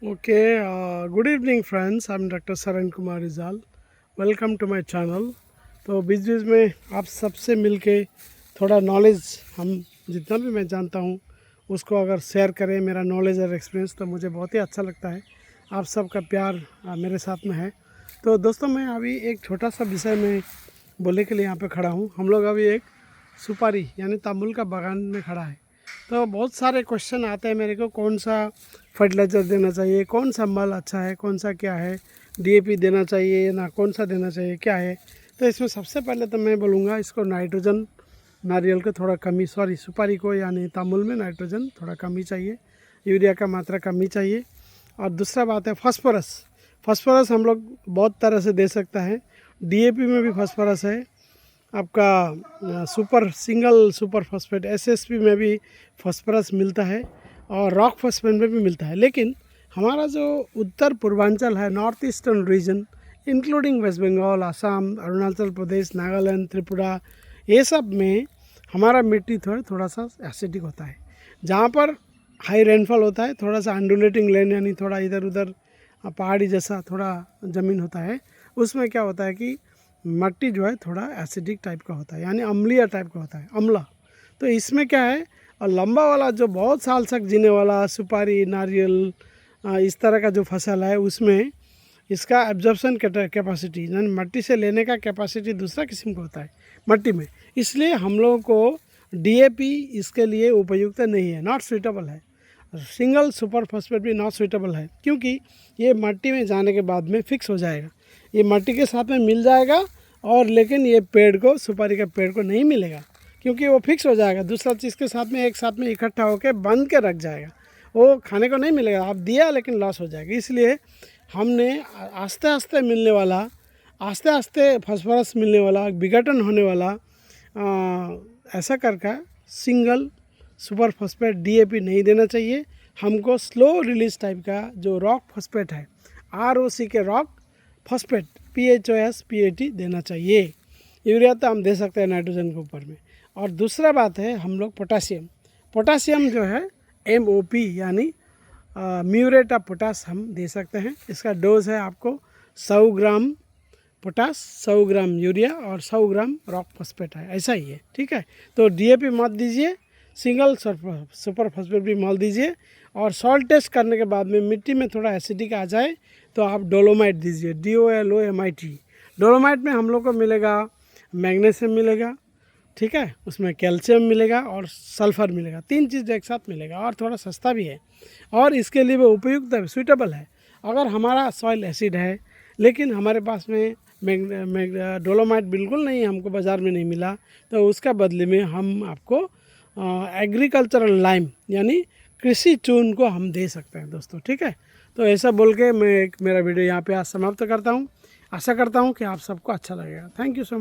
Okay, good evening friends. I'm Dr. Saran Kumar Rizal. Welcome to my channel. तो बीच बीच में आप सबसे मिलके थोड़ा नॉलेज हम जितना भी मैं जानता हूँ उसको अगर शेयर करें, मेरा नॉलेज और एक्सपीरियंस, तो मुझे बहुत ही अच्छा लगता है। आप सबका प्यार मेरे साथ में है। तो दोस्तों, मैं अभी एक छोटा सा विषय में बोलने के लिए यहाँ पे खड़ा हूँ। हम लोग अभी एक सुपारी यानी तामुल का बागान में खड़ा है। तो बहुत सारे क्वेश्चन आते हैं मेरे को, कौन सा फर्टिलाइज़र देना चाहिए, कौन सा मल अच्छा है, कौन सा क्या है, डीएपी देना चाहिए ना कौन सा देना चाहिए, क्या है। तो इसमें सबसे पहले तो मैं बोलूँगा इसको नाइट्रोजन, नारियल को थोड़ा कमी, सुपारी को यानी तामुल में नाइट्रोजन थोड़ा कमी चाहिए, यूरिया का मात्रा कमी चाहिए। और दूसरा बात है फास्फोरस। फास्फोरस हम लोग बहुत तरह से दे सकता है। डीएपी में भी फास्फोरस है, आपका सिंगल सुपर फॉस्फेट एसएसपी में भी फास्फोरस मिलता है और रॉक फॉस्फेट में भी मिलता है। लेकिन हमारा जो उत्तर पूर्वांचल है, north eastern region including West Bengal, Assam, Arunachal Pradesh, Nagaland, Tripura, ये सब में हमारा मिट्टी थोड़ा सा एसिडिक होता है। जहाँ पर हाई रेनफॉल होता है, थोड़ा सा अंडुलेटिंग लैंड यानी थोड़ा इधर उधर पहाड़ी जैसा थोड़ा ज़मीन होता है, उसमें क्या होता है कि मट्टी जो है थोड़ा एसिडिक टाइप का होता है, यानी अम्लीय टाइप का होता है, अम्ला। तो इसमें क्या है, और लंबा वाला जो बहुत साल तक जीने वाला सुपारी, नारियल, इस तरह का जो फसल है, उसमें इसका एब्जॉर्प्शन कैपेसिटी यानी मट्टी से लेने का कैपेसिटी दूसरा किस्म का होता है मट्टी में। इसलिए हम लोगों को डीएपी इसके लिए उपयुक्त नहीं है, नॉट सुइटेबल है। सिंगल सुपर फॉस्फेट भी नॉट सुइटेबल है, क्योंकि ये मट्टी में जाने के बाद में फिक्स हो जाएगा, ये मट्टी के साथ में मिल जाएगा। और लेकिन ये पेड़ को, सुपारी के पेड़ को नहीं मिलेगा, क्योंकि वो फिक्स हो जाएगा दूसरा चीज़ के साथ में, एक साथ में इकट्ठा होकर बंद के रख जाएगा, वो खाने को नहीं मिलेगा। आप दिया लेकिन लॉस हो जाएगा। इसलिए हमने आस्ते आस्ते मिलने वाला, आस्ते आस्ते फास्फोरस मिलने वाला, विघटन होने वाला, ऐसा करके सिंगल सुपर फॉस्फेट डीएपी नहीं देना चाहिए। हमको स्लो रिलीज टाइप का जो रॉक फॉस्फेट है, आरओसी के रॉक फॉस्फेट, PHOS PAT देना चाहिए। यूरिया तो हम दे सकते हैं नाइट्रोजन के ऊपर में। और दूसरा बात है, हम लोग पोटासियम जो है MOP यानी म्यूरेट ऑफ पोटास हम दे सकते हैं। इसका डोज है आपको 100 ग्राम पोटास, 100 ग्राम यूरिया और 100 ग्राम रॉक फॉस्फेट है, ऐसा ही है, ठीक है। तो डीएपी मत दीजिए, सिंगल सुपर फॉस्फेट भी मत दीजिए। और सॉल्ट टेस्ट करने के बाद में मिट्टी में थोड़ा एसिडिक आ जाए तो आप डोलोमाइट दीजिए, DOLOMIT। डोलोमाइट में हम लोग को मिलेगा मैग्नीशियम मिलेगा, ठीक है, उसमें कैल्शियम मिलेगा और सल्फ़र मिलेगा, 3 चीज़ एक साथ मिलेगा और थोड़ा सस्ता भी है। और इसके लिए वो उपयुक्त है, सूटेबल है। अगर हमारा सॉइल एसिड है लेकिन हमारे पास में डोलोमाइट बिल्कुल नहीं, हमको बाज़ार में नहीं मिला, तो उसका बदले में हम आपको एग्रीकल्चरल लाइम यानी कृषि चून को हम दे सकते हैं दोस्तों, ठीक है। तो ऐसा बोल के मैं मेरा वीडियो यहाँ पे आज समाप्त करता हूँ। आशा करता हूँ कि आप सबको अच्छा लगेगा। Thank you so much.